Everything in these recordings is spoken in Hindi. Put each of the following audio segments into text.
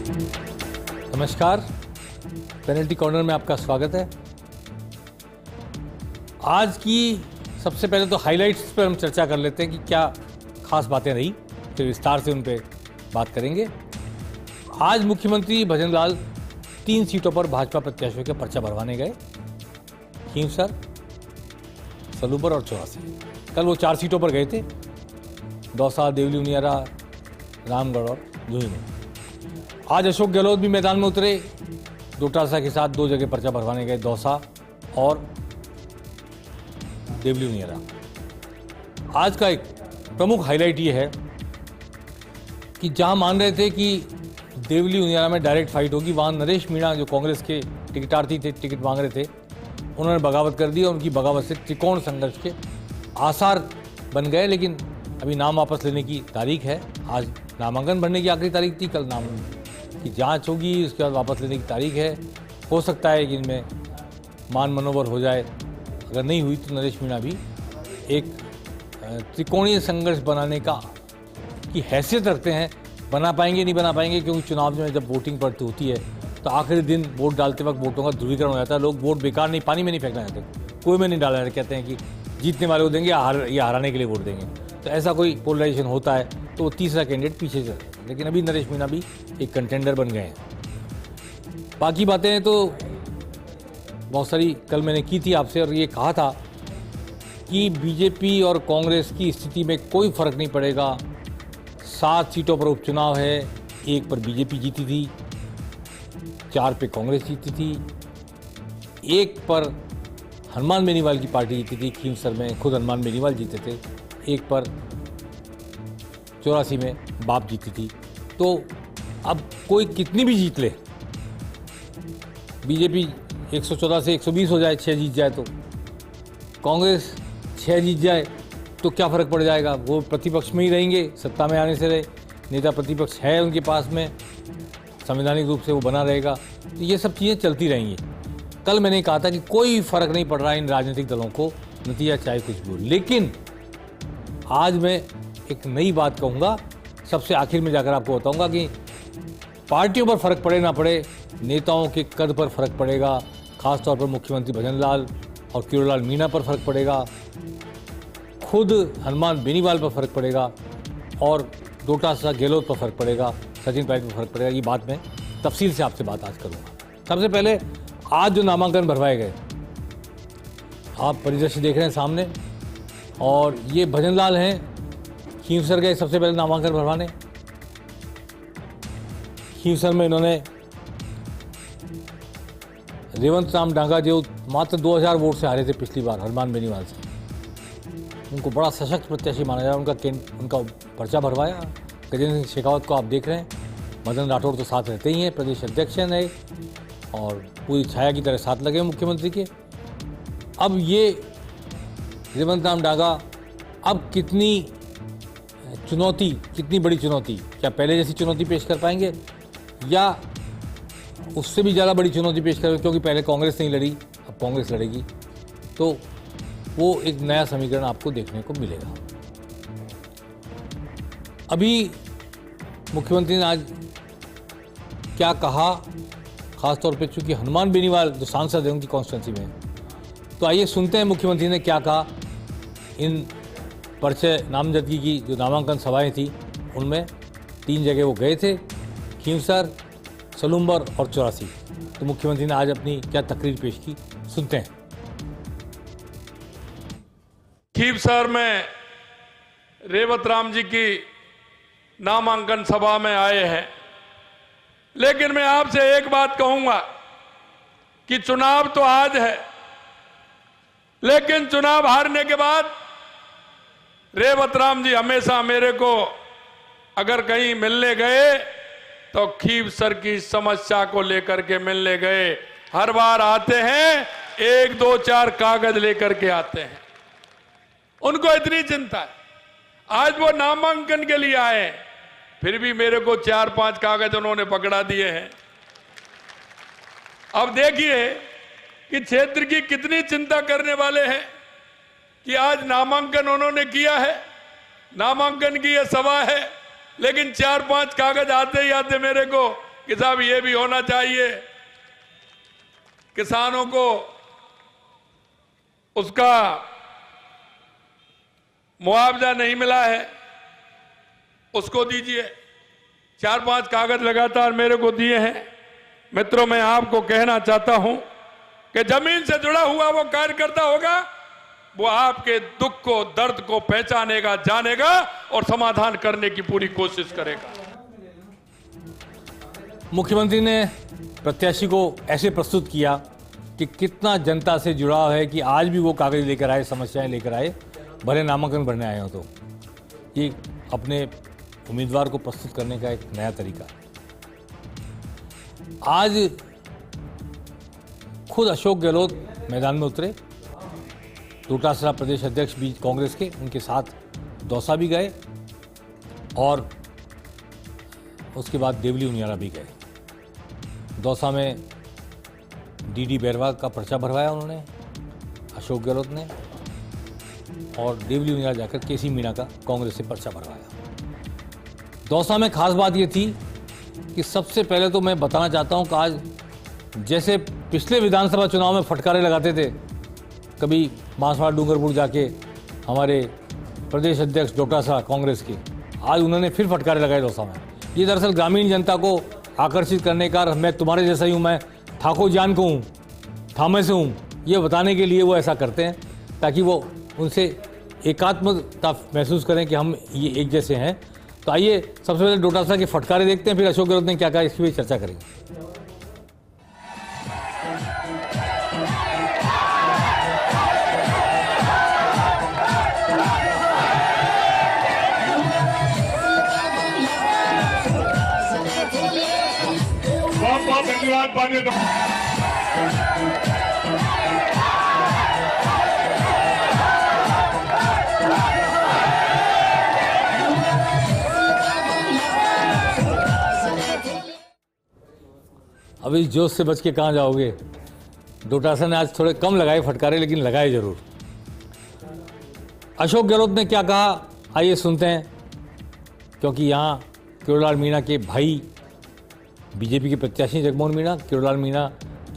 नमस्कार, पेनल्टी कॉर्नर में आपका स्वागत है। आज की सबसे पहले तो हाइलाइट्स पर हम चर्चा कर लेते हैं कि क्या खास बातें रही, फिर विस्तार से उन पर बात करेंगे। आज मुख्यमंत्री भजनलाल 3 सीटों पर भाजपा प्रत्याशियों के पर्चा भरवाने गए, खींवसर, सलूबर और चौरासी। कल वो 4 सीटों पर गए थे, दौसा, देवली उनियारा, रामगढ़ और झुंझुनू। आज अशोक गहलोत भी मैदान में उतरे, डोटासरा के साथ 2 जगह पर्चा भरवाने गए, दौसा और देवली उनियारा। आज का एक प्रमुख हाईलाइट ये है कि जहां मान रहे थे कि देवली उनियारा में डायरेक्ट फाइट होगी, वहां नरेश मीणा जो कांग्रेस के टिकटार्थी थे, टिकट मांग रहे थे, उन्होंने बगावत कर दी और उनकी बगावत से त्रिकोण संघर्ष के आसार बन गए। लेकिन अभी नाम वापस लेने की तारीख है। आज नामांकन भरने की आखिरी तारीख थी, कल नाम की जांच होगी, उसके बाद वापस लेने की तारीख है। हो सकता है कि इनमें मान मनोवर हो जाए। अगर नहीं हुई तो नरेश मीणा भी एक त्रिकोणीय संघर्ष बनाने का की हैसियत रखते हैं। बना पाएंगे नहीं बना पाएंगे, क्योंकि चुनाव में जब वोटिंग पड़ती होती है तो आखिरी दिन वोट डालते वक्त वोटों का ध्रुवीकरण हो जाता है। लोग वोट बेकार नहीं, पानी में नहीं फेंकना चाहते, कुएं में नहीं डालना चाहते, कहते हैं कि जीतने वाले को देंगे या हराने के लिए वोट देंगे। तो ऐसा कोई पोलराइजेशन होता है तो वो तीसरा कैंडिडेट पीछे चल रहा है। लेकिन अभी नरेश मीणा भी एक कंटेंडर बन गए हैं। बाकी बातें तो बहुत सारी कल मैंने की थी आपसे, और ये कहा था कि बीजेपी और कांग्रेस की स्थिति में कोई फर्क नहीं पड़ेगा। 7 सीटों पर उपचुनाव है, 1 पर बीजेपी जीती थी, 4 पे कांग्रेस जीती थी, 1 पर हनुमान बेनीवाल की पार्टी जीती थी, खींवसर में खुद हनुमान बेनीवाल जीते थे, 1 पर 84 में बाप जीती थी। तो अब कोई कितनी भी जीत ले, बीजेपी 114 से 120 हो जाए, 6 जीत जाए, तो कांग्रेस 6 जीत जाए तो क्या फ़र्क पड़ जाएगा। वो प्रतिपक्ष में ही रहेंगे, सत्ता में आने से रहे, नेता प्रतिपक्ष है उनके पास में, संवैधानिक रूप से वो बना रहेगा। तो ये सब चीज़ें चलती रहेंगी। कल मैंने कहा था कि कोई फ़र्क नहीं पड़ रहा है इन राजनीतिक दलों को, नतीजा चाहे कुछ भी हो। लेकिन आज मैं एक नई बात कहूँगा, सबसे आखिर में जाकर आपको बताऊँगा कि पार्टियों पर फ़र्क पड़े ना पड़े, नेताओं के कद पर फ़र्क पड़ेगा। खासतौर पर मुख्यमंत्री भजनलाल और किरोड़ीलाल मीणा पर फ़र्क पड़ेगा, खुद हनुमान बेनीवाल पर फ़र्क पड़ेगा, और डोटासरा गहलोत पर फ़र्क पड़ेगा, सचिन पायलट पर फ़र्क पड़ेगा। ये बात मैं तफसील से आपसे बात आज करूँगा। सबसे पहले आज जो नामांकन भरवाए गए, आप परिदृश्य देख रहे हैं सामने, और ये भजनलाल हैं, खींवसर गए सबसे पहले नामांकन भरवाने। खींवसर में इन्होंने रेवंत राम डांगा जो मात्र 2000 वोट से हारे थे पिछली बार हनुमान बेनीवाल से, उनको बड़ा सशक्त प्रत्याशी माना जा रहा है। उनका पर्चा भरवाया। गजेंद्र सिंह शेखावत को आप देख रहे हैं, मदन राठौड़ तो साथ रहते ही हैं, प्रदेश अध्यक्ष हैं नए, और पूरी छाया की तरह साथ लगे मुख्यमंत्री के। अब ये रेवंत राम डांगा अब कितनी बड़ी चुनौती, क्या पहले जैसी चुनौती पेश कर पाएंगे या उससे भी ज़्यादा बड़ी चुनौती पेश करेंगे, क्योंकि पहले कांग्रेस नहीं लड़ी, अब कांग्रेस लड़ेगी। तो वो एक नया समीकरण आपको देखने को मिलेगा। अभी मुख्यमंत्री ने आज क्या कहा, खासतौर पे चूंकि हनुमान बेनीवाल जो सांसद है उनकी कॉन्स्टिट्यूंसी में, तो आइए सुनते हैं मुख्यमंत्री ने क्या कहा। इन पर्चे नामजदगी की जो नामांकन सभाएं थी उनमें 3 जगह वो गए थे, खींवसर, सलूबर और 84। तो मुख्यमंत्री ने आज अपनी क्या तकरीर पेश की, सुनते हैं। खींवसर में रेवत राम जी की नामांकन सभा में आए हैं, लेकिन मैं आपसे एक बात कहूंगा कि चुनाव तो आज है, लेकिन चुनाव हारने के बाद रेवत राम जी हमेशा मेरे को अगर कहीं मिलने गए तो खींवसर की समस्या को लेकर के मिलने गए। हर बार आते हैं 1, 2, 4 कागज लेकर के आते हैं, उनको इतनी चिंता है। आज वो नामांकन के लिए आए, फिर भी मेरे को 4-5 कागज उन्होंने पकड़ा दिए हैं। अब देखिए कि क्षेत्र की कितनी चिंता करने वाले हैं कि आज नामांकन उन्होंने किया है, नामांकन की यह सभा है, लेकिन 4-5 कागज आते ही आते मेरे को कि साहब ये भी होना चाहिए, किसानों को उसका मुआवजा नहीं मिला है उसको दीजिए। 4-5 कागज लगातार मेरे को दिए हैं। मित्रों, मैं आपको कहना चाहता हूं कि जमीन से जुड़ा हुआ वो कार्यकर्ता होगा, वो आपके दुख को, दर्द को पहचानेगा, जानेगा और समाधान करने की पूरी कोशिश करेगा। मुख्यमंत्री ने प्रत्याशी को ऐसे प्रस्तुत किया कि कितना जनता से जुड़ाव है कि आज भी वो कागज लेकर आए, समस्याएं लेकर आए, भले नामांकन भरने आए हो। तो ये अपने उम्मीदवार को प्रस्तुत करने का एक नया तरीका। आज खुद अशोक गहलोत मैदान में उतरे, डोटासरा प्रदेश अध्यक्ष भी कांग्रेस के, उनके साथ दौसा भी गए और उसके बाद देवली उनियारा भी गए। दौसा में डीडी बैरवा का पर्चा भरवाया उन्होंने, अशोक गहलोत ने, और देवली उनियारा जाकर केसी मीणा का कांग्रेस से पर्चा भरवाया। दौसा में खास बात ये थी कि सबसे पहले तो मैं बताना चाहता हूं कि आज जैसे पिछले विधानसभा चुनाव में फटकारे लगाते थे, कभी बांसवाड़ा डूंगरपुर जाके हमारे प्रदेश अध्यक्ष डोटासरा कांग्रेस के, आज उन्होंने फिर फटकारे लगाए दौसा में। ये दरअसल ग्रामीण जनता को आकर्षित करने का, मैं तुम्हारे जैसा ही हूँ, मैं ठाकुर जान को हूँ, थामे से हूँ, ये बताने के लिए वो ऐसा करते हैं ताकि वो उनसे एकात्मता महसूस करें कि हम ये एक जैसे हैं। तो आइए सबसे पहले डोटासरा के फटकारे देखते हैं, फिर अशोक गहलोत ने क्या कहा इसकी भी चर्चा करेंगे। बहुत धन्यवाद माननीय अब इस जोश से बच के कहाँ जाओगे। डोटासरा ने आज थोड़े कम लगाए फटकारे, लेकिन लगाए जरूर। अशोक गहलोत ने क्या कहा आइए सुनते हैं, क्योंकि यहाँ किरोड़ीलाल मीणा के भाई बीजेपी के प्रत्याशी जगमोहन मीणा, किरोड़ीलाल मीणा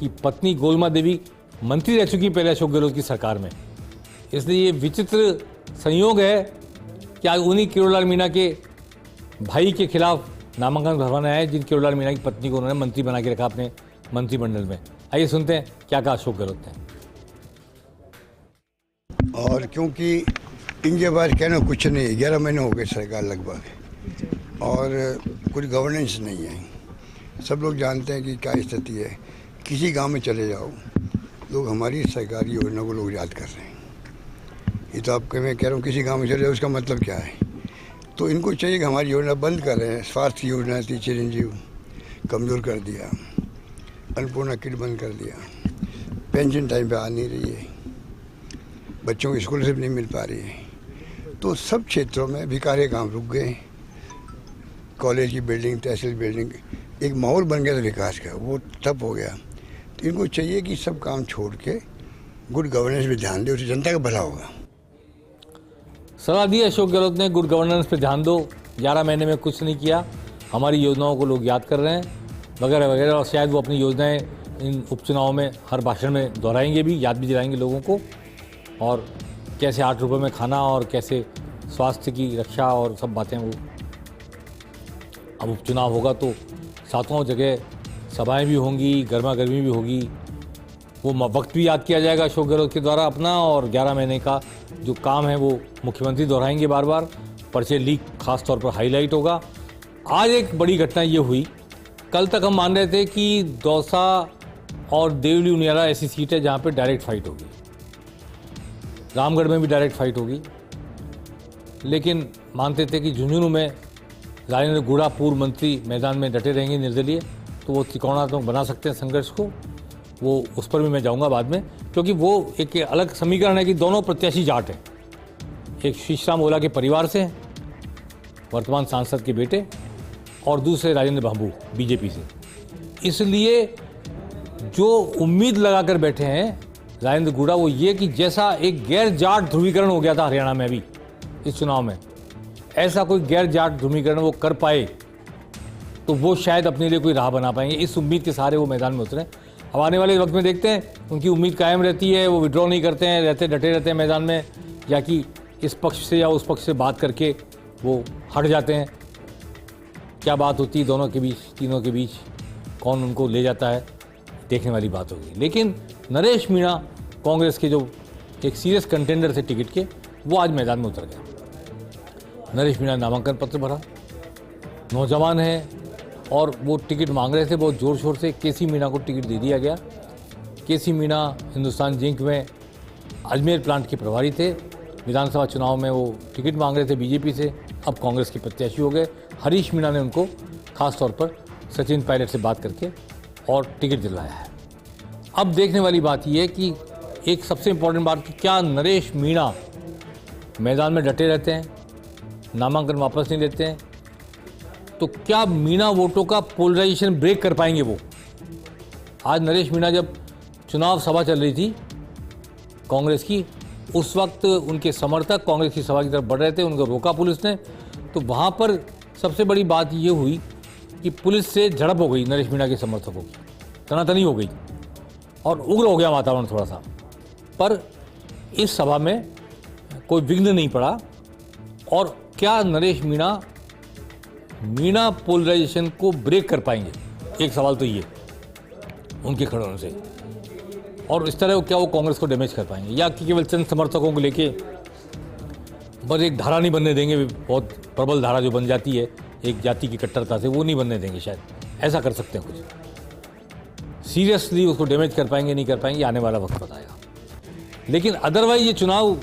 की पत्नी गोलमा देवी मंत्री रह चुकी पहले अशोक गहलोत की सरकार में, इसलिए ये विचित्र संयोग है कि आज उन्हीं किरोड़ीलाल मीणा के भाई के खिलाफ नामांकन भरवाना है, जिन किरोड़ीलाल मीणा की पत्नी को उन्होंने मंत्री बना के रखा अपने मंत्रिमंडल में। आइए सुनते हैं क्या कहा अशोक गहलोत ने। और क्योंकि इनके बाद कहना कुछ नहीं, 11 महीने हो गए सरकार लगभग, और कुछ गवर्नेंस नहीं है। सब लोग जानते हैं कि क्या स्थिति है। किसी गांव में चले जाओ, लोग हमारी सरकारी योजना को लोग याद कर रहे हैं। ये तो आपके मैं कह रहा हूँ, किसी गांव में चले जाओ, उसका मतलब क्या है। तो इनको चाहिए कि हमारी योजना बंद कर रहे हैं। स्वास्थ्य योजना थी, चिरंजीव कमज़ोर कर दिया, अन्नपूर्णा किट बंद कर दिया, पेंशन टाइम पे आ नहीं रही है, बच्चों को स्कॉलरशिप नहीं मिल पा रही है। तो सब क्षेत्रों में भिखारी काम रुक गए। कॉलेज की बिल्डिंग, तहसील बिल्डिंग, एक माहौल बन गया था विकास का, वो ठप हो गया। तो इनको चाहिए कि सब काम छोड़ के गुड गवर्नेंस पे ध्यान दे, उससे जनता का भला होगा। सलाह दी अशोक गहलोत ने, गुड गवर्नेंस पे ध्यान दो। 11 महीने में कुछ नहीं किया, हमारी योजनाओं को लोग याद कर रहे हैं वगैरह वगैरह, और शायद वो अपनी योजनाएं इन उपचुनाव में हर भाषण में दोहराएंगे भी, याद भी दिलाएंगे लोगों को। और कैसे 8 रुपये में खाना और कैसे स्वास्थ्य की रक्षा और सब बातें, वो अब उपचुनाव होगा तो सातों जगह सभाएं भी होंगी, गर्मा गर्मी भी होगी, वो वक्त भी याद किया जाएगा अशोक गहलोत के द्वारा अपना, और 11 महीने का जो काम है वो मुख्यमंत्री दोहराएंगे बार बार। पर्चे लीक खास तौर पर हाईलाइट होगा। आज एक बड़ी घटना ये हुई, कल तक हम मान रहे थे कि दौसा और देवली उनियारा ऐसी सीट है जहाँ पे डायरेक्ट फाइट होगी, रामगढ़ में भी डायरेक्ट फाइट होगी, लेकिन मानते थे कि झुंझुनू में राजेंद्र गुड़ा पूर्व मंत्री मैदान में डटे रहेंगे निर्दलीय, तो वो त्रिकोणात्मक बना सकते हैं संघर्ष को। वो उस पर भी मैं जाऊंगा बाद में, क्योंकि वो एक अलग समीकरण है कि दोनों प्रत्याशी जाट हैं। एक शीशराम ओला के परिवार से हैं, वर्तमान सांसद के बेटे, और दूसरे राजेंद्र बाबू बीजेपी से। इसलिए जो उम्मीद लगाकर बैठे हैं राजेंद्र गुड़ा, वो ये कि जैसा एक गैर जाट ध्रुवीकरण हो गया था हरियाणा में अभी इस चुनाव में, ऐसा कोई गैर जाट ध्रुवीकरण वो कर पाए, तो वो शायद अपने लिए कोई राह बना पाएंगे। इस उम्मीद के सहारे वो मैदान में उतरे। अब आने वाले वक्त में देखते हैं, उनकी उम्मीद कायम रहती है, वो विड्रॉ नहीं करते हैं, डटे रहते हैं मैदान में, या कि इस पक्ष से या उस पक्ष से बात करके वो हट जाते हैं। क्या बात होती है दोनों के बीच, तीनों के बीच, कौन उनको ले जाता है, देखने वाली बात होगी। लेकिन नरेश मीणा कांग्रेस के जो एक सीरियस कंटेंडर थे टिकट के, वो आज मैदान में उतर गया। नरेश मीणा नामांकन पत्र भरा, नौजवान है और वो टिकट मांग रहे थे बहुत ज़ोर शोर से। केसी मीणा को टिकट दे दिया गया। केसी मीणा हिंदुस्तान जिंक में अजमेर प्लांट के प्रभारी थे। विधानसभा चुनाव में वो टिकट मांग रहे थे बीजेपी से, अब कांग्रेस के प्रत्याशी हो गए। हरीश मीणा ने उनको खास तौर पर सचिन पायलट से बात करके और टिकट दिलवाया है। अब देखने वाली बात यह है कि एक सबसे इम्पोर्टेंट बात कि क्या नरेश मीणा मैदान में डटे रहते हैं, नामांकन वापस नहीं लेते हैं, तो क्या मीणा वोटों का पोलराइजेशन ब्रेक कर पाएंगे वो। आज नरेश मीणा जब चुनाव सभा चल रही थी कांग्रेस की, उस वक्त उनके समर्थक कांग्रेस की सभा की तरफ बढ़ रहे थे, उनको रोका पुलिस ने। तो वहाँ पर सबसे बड़ी बात ये हुई कि पुलिस से झड़प हो गई नरेश मीणा के समर्थकों की, तनातनी हो गई और उग्र हो गया वातावरण थोड़ा सा। पर इस सभा में कोई विघ्न नहीं पड़ा। और क्या नरेश मीणा पोलराइजेशन को ब्रेक कर पाएंगे, एक सवाल तो ये उनके खड़े होने से। और इस तरह क्या वो कांग्रेस को डैमेज कर पाएंगे, या कि केवल चंद समर्थकों को लेके बस एक धारा नहीं बनने देंगे, बहुत प्रबल धारा जो बन जाती है एक जाति की कट्टरता से, वो नहीं बनने देंगे। शायद ऐसा कर सकते हैं कुछ। सीरियसली उसको डैमेज कर पाएंगे नहीं कर पाएंगे, आने वाला वक्त बताएगा। लेकिन अदरवाइज ये चुनाव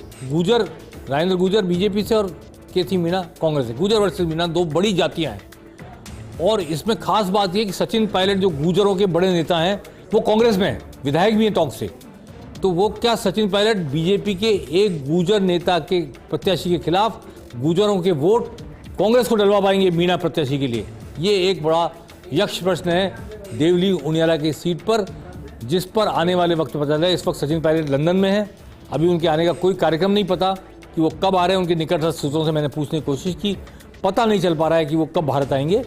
राजेंद्र गुर्जर बीजेपी से और केसी मीणा कांग्रेस से, गुर्जर वर्सेस मीणा दो बड़ी जातियां हैं। और इसमें खास बात यह कि सचिन पायलट जो गुर्जरों के बड़े नेता हैं वो कांग्रेस में हैं, विधायक भी हैं टोंक से। तो वो क्या सचिन पायलट बीजेपी के एक गुर्जर नेता के प्रत्याशी के खिलाफ गुर्जरों के वोट कांग्रेस को डलवा पाएंगे मीणा प्रत्याशी के लिए? ये एक बड़ा यक्ष प्रश्न है देवली उनियाला की सीट पर, जिस पर आने वाले वक्त पता चला। इस वक्त सचिन पायलट लंदन में है, अभी उनके आने का कोई कार्यक्रम नहीं पता कि वो कब आ रहे हैं। उनके निकटस्थ सूत्रों से मैंने पूछने की कोशिश की, पता नहीं चल पा रहा है कि वो कब भारत आएंगे।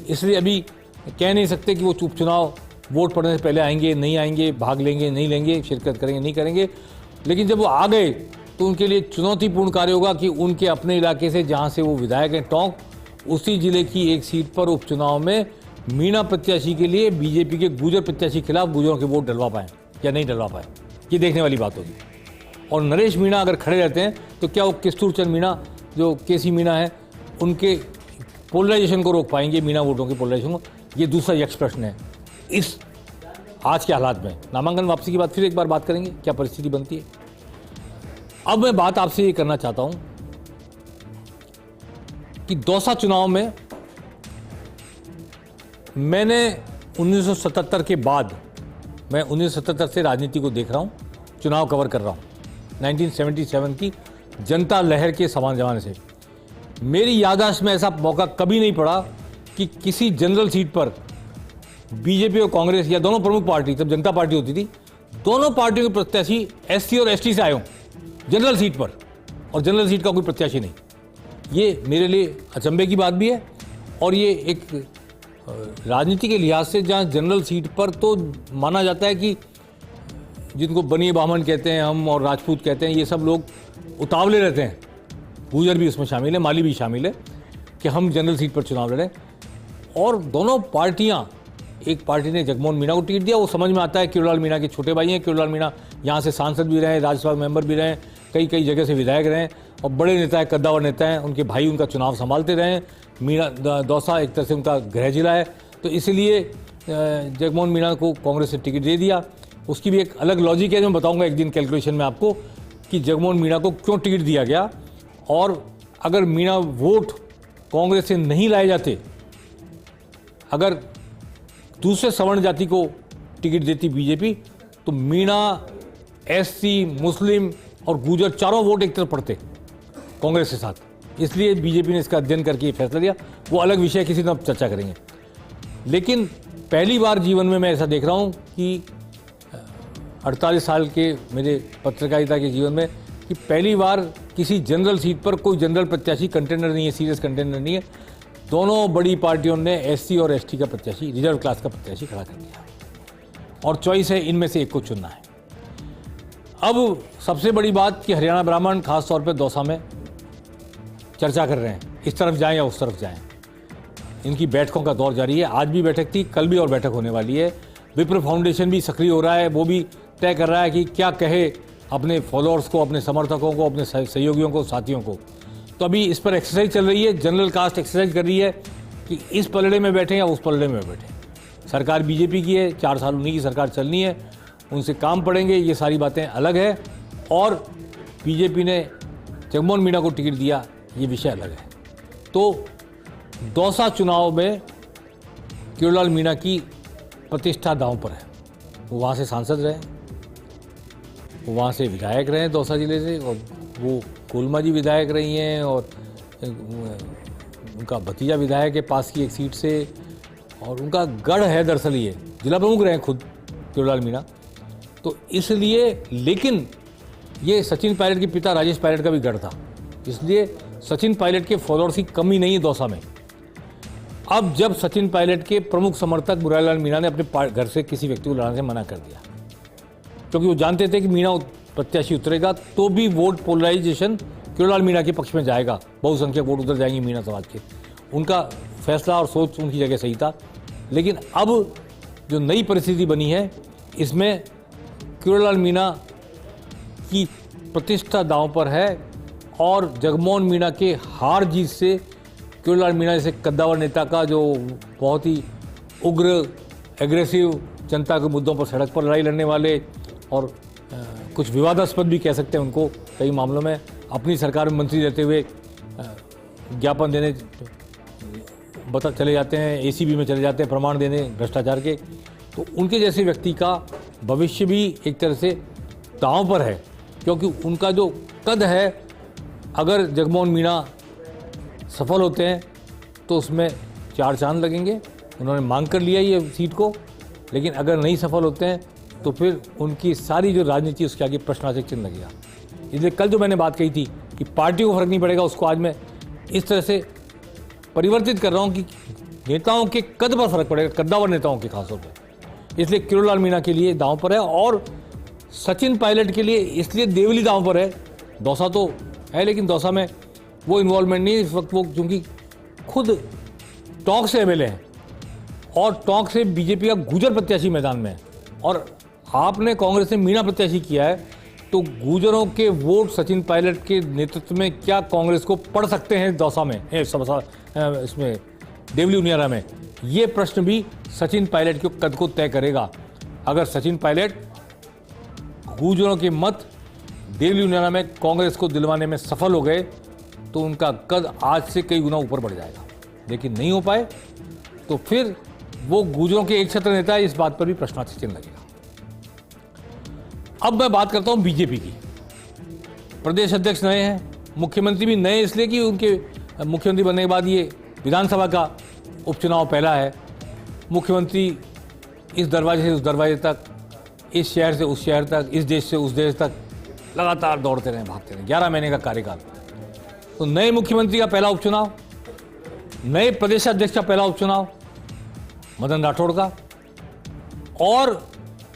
इसलिए अभी कह नहीं सकते कि वो उपचुनाव वोट पड़ने से पहले आएंगे नहीं आएंगे, भाग लेंगे नहीं लेंगे, शिरकत करेंगे नहीं करेंगे। लेकिन जब वो आ गए तो उनके लिए चुनौतीपूर्ण कार्य होगा कि उनके अपने इलाके से, जहाँ से वो विधायक हैं टोंक, उसी जिले की एक सीट पर उपचुनाव में मीणा प्रत्याशी के लिए बीजेपी के गुर्जर प्रत्याशी के खिलाफ गुर्जरों के वोट डलवा पाएँ या नहीं डलवा पाएँ, ये देखने वाली बात होगी। और नरेश मीणा अगर खड़े रहते हैं तो क्या वो किस्तूर चंद मीणा जो केसी मीणा है उनके पोलराइजेशन को रोक पाएंगे, मीणा वोटों के पोलराइजेशन को? ये दूसरा यक्ष प्रश्न है इस आज के हालात में। नामांकन वापसी की बात फिर एक बार बात करेंगे, क्या परिस्थिति बनती है। अब मैं बात आपसे ये करना चाहता हूं कि दौसा चुनाव में मैंने 1977 के बाद, मैं 1977 से राजनीति को देख रहा हूं, चुनाव कवर कर रहा हूं, 1977 की जनता लहर के समान जमाने से। मेरी याददाश्त में ऐसा मौका कभी नहीं पड़ा कि किसी जनरल सीट पर बीजेपी और कांग्रेस या दोनों प्रमुख पार्टी, तब जनता पार्टी होती थी, दोनों पार्टियों के प्रत्याशी एससी और एसटी से आए हों जनरल सीट पर, और जनरल सीट का कोई प्रत्याशी नहीं। ये मेरे लिए अचंभे की बात भी है। और ये एक राजनीति के लिहाज से, जहाँ जनरल सीट पर तो माना जाता है कि जिनको बनिए ब्राह्मण कहते हैं हम और राजपूत कहते हैं, ये सब लोग उतावले रहते हैं, गुर्जर भी उसमें शामिल है, माली भी शामिल है, कि हम जनरल सीट पर चुनाव लड़ें। और दोनों पार्टियां, एक पार्टी ने जगमोहन मीणा को टिकट दिया, वो समझ में आता है, किरोलाल मीणा के छोटे भाई हैं। किरोलाल मीणा यहाँ से सांसद भी रहे, राज्यसभा मेंबर भी रहे, कई जगह से विधायक रहे और बड़े नेता हैं, कद्दावर नेता हैं। उनके भाई उनका चुनाव संभालते रहे। मीणा दौसा एक तरह से उनका गृह जिला है, तो इसलिए जगमोहन मीणा को कांग्रेस ने टिकट दे दिया। उसकी भी एक अलग लॉजिक है जो मैं बताऊँगा एक दिन कैलकुलेशन में आपको, कि जगमोहन मीणा को क्यों टिकट दिया गया। और अगर मीणा वोट कांग्रेस से नहीं लाए जाते, अगर दूसरे सवर्ण जाति को टिकट देती बीजेपी, तो मीणा, एससी, मुस्लिम और गुर्जर चारों वोट एक तरफ पड़ते कांग्रेस के साथ। इसलिए बीजेपी ने इसका अध्ययन करके ये फैसला लिया। वो अलग विषय, किसी दिन आप चर्चा करेंगे। लेकिन पहली बार जीवन में मैं ऐसा देख रहा हूँ कि 48 साल के मेरे पत्रकारिता के जीवन में, कि पहली बार किसी जनरल सीट पर कोई जनरल प्रत्याशी कंटेंडर नहीं है, सीरियस कंटेंडर नहीं है, दोनों बड़ी पार्टियों ने एससी और एसटी का प्रत्याशी, रिजर्व क्लास का प्रत्याशी खड़ा कर दिया और चॉइस है इनमें से एक को चुनना है। अब सबसे बड़ी बात कि हरियाणा ब्राह्मण खासतौर पर दौसा में चर्चा कर रहे हैं, इस तरफ जाएं या उस तरफ जाएं। इनकी बैठकों का दौर जारी है, आज भी बैठक थी, कल भी और बैठक होने वाली है। विप्र फाउंडेशन भी सक्रिय हो रहा है, वो भी तय कर रहा है कि क्या कहे अपने फॉलोअर्स को, अपने समर्थकों को, अपने सहयोगियों को, साथियों को। तो अभी इस पर एक्सरसाइज चल रही है, जनरल कास्ट एक्सरसाइज कर रही है कि इस पलड़े में बैठे या उस पलड़े में बैठे। सरकार बीजेपी की है, 4 साल उन्हीं की सरकार चलनी है, उनसे काम पड़ेंगे, ये सारी बातें अलग है। और बीजेपी ने जगमोहन मीणा को टिकट दिया, ये विषय अलग है। तो दौसा चुनाव में किरोड़ीलाल मीणा की प्रतिष्ठा दांव पर है। वो वहाँ से सांसद रहे, वो वहाँ से विधायक रहे दौसा जिले से, और वो कोलमा जी विधायक रही हैं, और उनका भतीजा विधायक है पास की एक सीट से, और उनका गढ़ है दरअसल, ये जिला प्रमुख रहे खुद किरोड़ीलाल मीणा। तो इसलिए, लेकिन ये सचिन पायलट के पिता राजेश पायलट का भी गढ़ था, इसलिए सचिन पायलट के फॉलोअर्स की कमी नहीं है दौसा में। अब जब सचिन पायलट के प्रमुख समर्थक मुरारीलाल मीणा ने अपने घर से किसी व्यक्ति को लड़ाने से मना कर दिया, क्योंकि वो जानते थे कि मीणा प्रत्याशी उतरेगा तो भी वोट पोलराइजेशन किरोड़ीलाल मीणा के पक्ष में जाएगा, बहुसंख्यक वोट उधर जाएंगे मीणा समाज के। उनका फैसला और सोच उनकी जगह सही था। लेकिन अब जो नई परिस्थिति बनी है, इसमें किरोड़ीलाल मीणा की प्रतिष्ठा दांव पर है, और जगमोहन मीणा के हार जीत से किरोड़ीलाल मीणा जैसे कद्दावर नेता का, जो बहुत ही उग्र एग्रेसिव जनता के मुद्दों पर सड़क पर लड़ाई लड़ने वाले, और कुछ विवादास्पद भी कह सकते हैं उनको कई मामलों में, अपनी सरकार में मंत्री रहते हुए ज्ञापन देने चले जाते हैं, एसीबी में चले जाते हैं प्रमाण देने भ्रष्टाचार के। तो उनके जैसे व्यक्ति का भविष्य भी एक तरह से दांव पर है, क्योंकि उनका जो कद है, अगर जगमोहन मीणा सफल होते हैं तो उसमें 4 चांद लगेंगे। उन्होंने मांग कर लिया ये सीट को, लेकिन अगर नहीं सफल होते हैं तो फिर उनकी सारी जो राजनीति उसके आगे प्रश्नवाचक चिन्ह लगेगा। इसलिए कल जो मैंने बात कही थी कि पार्टी को फर्क नहीं पड़ेगा, उसको आज मैं इस तरह से परिवर्तित कर रहा हूँ कि नेताओं के कद पर फर्क पड़ेगा, कद्दावर नेताओं के खासतौर पर। इसलिए किरोड़ीलाल मीणा के लिए दांव पर है, और सचिन पायलट के लिए इसलिए देवली दांव पर है। दौसा तो है, लेकिन दौसा में वो इन्वॉल्वमेंट नहीं इस वक्त, वो क्योंकि खुद टोंक से एमएलए हैं, और टोंक से बीजेपी का गुर्जर प्रत्याशी मैदान में है, और आपने कांग्रेस ने मीणा प्रत्याशी किया है, तो गुर्जरों के वोट सचिन पायलट के नेतृत्व में क्या कांग्रेस को पड़ सकते हैं दौसा में, इसमें देवली उनियारा में? ये प्रश्न भी सचिन पायलट के कद को तय करेगा। अगर सचिन पायलट गुर्जरों के मत देवली उनियारा में कांग्रेस को दिलवाने में सफल हो गए तो उनका कद आज से कई गुना ऊपर बढ़ जाएगा। लेकिन नहीं हो पाए तो फिर वो गुर्जरों के एक छत्र नेता है, इस बात पर भी प्रश्नवाची चिन्ह लगेगा। अब मैं बात करता हूं बीजेपी की। प्रदेश अध्यक्ष नए हैं, मुख्यमंत्री भी नए इसलिए कि उनके मुख्यमंत्री बनने के बाद ये विधानसभा का उपचुनाव पहला है। मुख्यमंत्री इस दरवाजे से उस दरवाजे तक, इस शहर से उस शहर तक, इस देश से उस देश तक लगातार दौड़ते रहे, भागते रहे, 11 महीने का कार्यकाल। तो नए मुख्यमंत्री का पहला उपचुनाव, नए प्रदेशाध्यक्ष का पहला उपचुनाव मदन राठौड़ का, और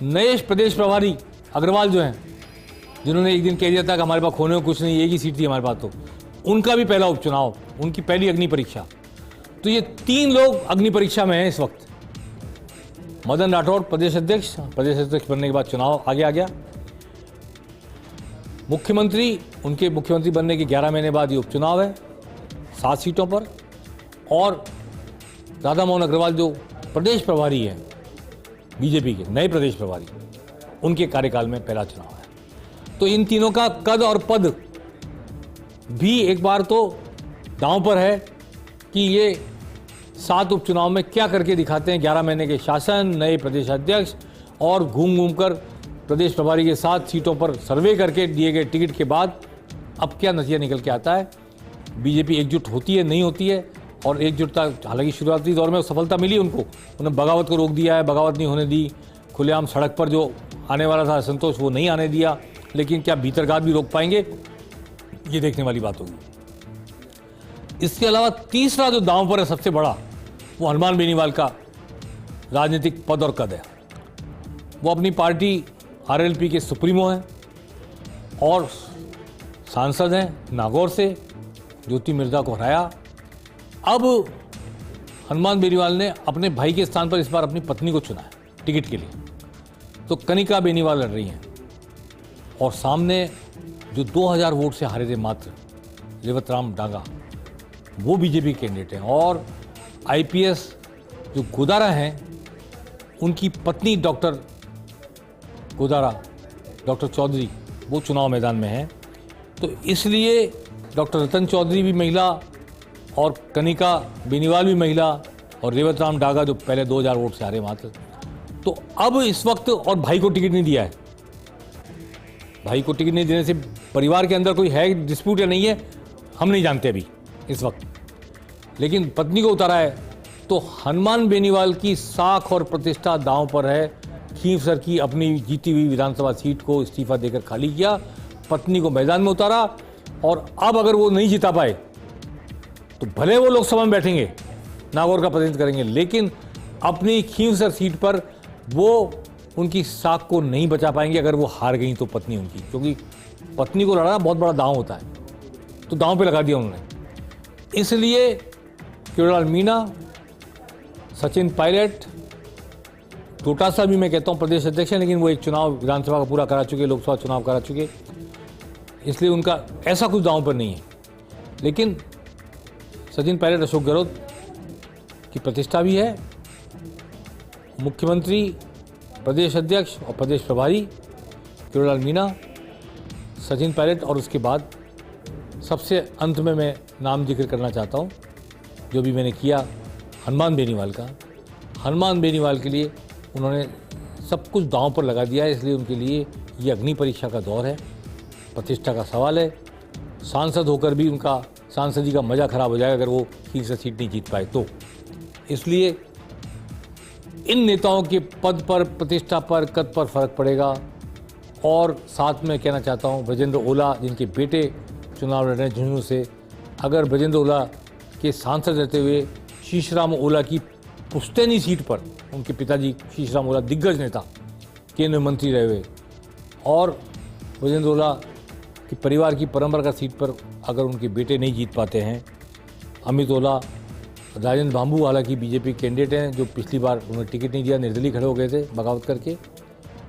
नए प्रदेश प्रभारी अग्रवाल जो हैं, जिन्होंने एक दिन कह दिया था कि हमारे पास खोने को कुछ नहीं, एक ही सीट थी हमारे पास, तो उनका भी पहला उपचुनाव, उनकी पहली अग्नि परीक्षा। तो ये 3 लोग अग्नि परीक्षा में हैं इस वक्त। मदन राठौड़ प्रदेश अध्यक्ष बनने के बाद चुनाव आगे आ गया। मुख्यमंत्री, उनके मुख्यमंत्री बनने के 11 महीने बाद ये उपचुनाव है 7 सीटों पर, और राधा मोहन अग्रवाल जो प्रदेश प्रभारी हैं बीजेपी के, नए प्रदेश प्रभारी, उनके कार्यकाल में पहला चुनाव है। तो इन तीनों का कद और पद भी एक बार तो दांव पर है कि ये 7 उपचुनाव में क्या करके दिखाते हैं। 11 महीने के शासन, नए प्रदेशाध्यक्ष, और घूम घूम कर प्रदेश प्रभारी के 7 सीटों पर सर्वे करके दिए गए टिकट के बाद अब क्या नतीजा निकल के आता है। बीजेपी एकजुट होती है, नहीं होती है, और एकजुटता, हालांकि शुरुआती दौर में सफलता मिली उनको, उन्होंने बगावत को रोक दिया है, बगावत नहीं होने दी, खुलेआम सड़क पर जो आने वाला था असंतोष वो नहीं आने दिया, लेकिन क्या भीतरगात भी रोक पाएंगे, ये देखने वाली बात होगी। इसके अलावा तीसरा जो दांव पर है सबसे बड़ा, वो हनुमान बेनीवाल का राजनीतिक पद और कद है। वो अपनी पार्टी आरएलपी के सुप्रीमो हैं और सांसद हैं नागौर से, ज्योति मिर्जा को हराया। अब हनुमान बेनीवाल ने अपने भाई के स्थान पर इस बार अपनी पत्नी को चुना है टिकट के लिए, तो कनिका बेनीवाल लड़ रही हैं। और सामने जो 2000 वोट से हारे थे मात्र, रेवतराम डांगा, वो बीजेपी कैंडिडेट हैं। और आईपीएस जो गोदारा हैं, उनकी पत्नी डॉक्टर गोदारा, डॉक्टर चौधरी, वो चुनाव मैदान में हैं। तो इसलिए डॉक्टर रतन चौधरी भी महिला और कनिका बेनीवाल भी महिला और रेवतराम डागा जो पहले 2000 वोट से हारे मात्र, तो अब इस वक्त, और भाई को टिकट नहीं दिया है। भाई को टिकट नहीं देने से परिवार के अंदर कोई है डिस्प्यूट या नहीं है, हम नहीं जानते अभी इस वक्त, लेकिन पत्नी को उतारा है। तो हनुमान बेनीवाल की साख और प्रतिष्ठा दांव पर है। खींवसर की अपनी जीती हुई विधानसभा सीट को इस्तीफा देकर खाली किया, पत्नी को मैदान में उतारा, और अब अगर वो नहीं जिता पाए तो भले वो लोकसभा में बैठेंगे, नागौर का प्रतिनिधित्व करेंगे, लेकिन अपनी खींवसर सीट पर वो उनकी साख को नहीं बचा पाएंगे अगर वो हार गई तो पत्नी उनकी, क्योंकि पत्नी को लड़ाना बहुत बड़ा दांव होता है। तो दांव पे लगा दिया उन्होंने। इसलिए किरोड़ीलाल मीणा, सचिन पायलट, डोटासरा भी मैं कहता हूँ प्रदेश अध्यक्ष हैं, लेकिन वो एक चुनाव विधानसभा का पूरा करा चुके, लोकसभा चुनाव करा चुके, इसलिए उनका ऐसा कुछ दांव पर नहीं है। लेकिन सचिन पायलट, अशोक गहलोत की प्रतिष्ठा भी है। मुख्यमंत्री, प्रदेश अध्यक्ष और प्रदेश प्रभारी किरोड़ीलाल मीणा, सचिन पायलट, और उसके बाद सबसे अंत में मैं नाम जिक्र करना चाहता हूँ जो भी मैंने किया हनुमान बेनीवाल का। हनुमान बेनीवाल के लिए उन्होंने सब कुछ दांव पर लगा दिया है, इसलिए उनके लिए ये अग्नि परीक्षा का दौर है, प्रतिष्ठा का सवाल है। सांसद होकर भी उनका सांसदी का मज़ा खराब हो जाएगा अगर वो खींवसर सीट नहीं जीत पाए तो। इसलिए इन नेताओं के पद पर, प्रतिष्ठा पर, कद पर फर्क पड़ेगा। और साथ में कहना चाहता हूँ, ब्रजेंद्र ओला जिनके बेटे चुनाव लड़ रहे हैं झुंझुनू से, अगर ब्रजेंद्र ओला के सांसद रहते हुए शीशराम ओला की पुश्तैनी सीट पर, उनके पिताजी शीशराम ओला दिग्गज नेता, केंद्रीय मंत्री रहे हुए, और ब्रजेंद्र ओला की परिवार की परंपरा का सीट पर अगर उनके बेटे नहीं जीत पाते हैं, अमित ओला, राजेंद्र बांबू हालांकि बीजेपी कैंडिडेट हैं, जो पिछली बार उन्हें टिकट नहीं दिया, निर्दलीय खड़े हो गए थे बगावत करके,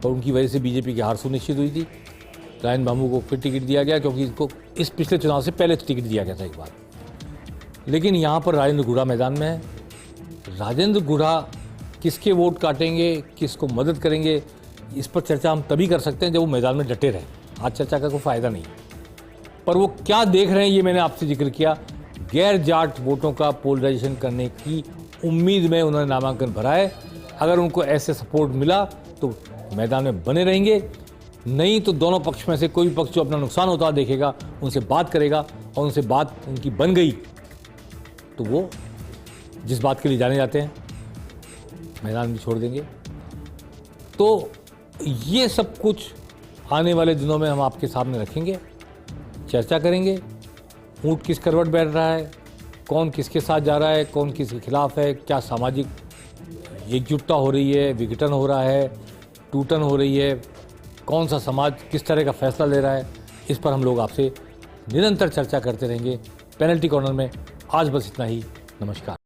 और उनकी वजह से बीजेपी की हार सुनिश्चित हुई थी। राजेंद्र बांबू को फिर टिकट दिया गया क्योंकि इसको इस पिछले चुनाव से पहले टिकट दिया गया था एक बार। लेकिन यहाँ पर राजेंद्र गुढ़ा मैदान में है। राजेंद्र गुढ़ा किसके वोट काटेंगे, किसको मदद करेंगे, इस पर चर्चा हम तभी कर सकते हैं जब वो मैदान में डटे रहें। आज चर्चा का कोई फ़ायदा नहीं, पर वो क्या देख रहे हैं ये मैंने आपसे जिक्र किया। गैर जाट वोटों का पोलराइजेशन करने की उम्मीद में उन्होंने नामांकन भरा है। अगर उनको ऐसे सपोर्ट मिला तो मैदान में बने रहेंगे, नहीं तो दोनों पक्ष में से कोई भी पक्ष जो अपना नुकसान होता देखेगा उनसे बात करेगा, और उनसे बात उनकी बन गई तो वो जिस बात के लिए जाने जाते हैं मैदान में छोड़ देंगे। तो ये सब कुछ आने वाले दिनों में हम आपके सामने रखेंगे, चर्चा करेंगे। ऊँट किस करवट बैठ रहा है, कौन किसके साथ जा रहा है, कौन किसके खिलाफ है, क्या सामाजिक एकजुटता हो रही है, विघटन हो रहा है, टूटन हो रही है, कौन सा समाज किस तरह का फैसला ले रहा है, इस पर हम लोग आपसे निरंतर चर्चा करते रहेंगे पेनल्टी कॉर्नर में। आज बस इतना ही, नमस्कार।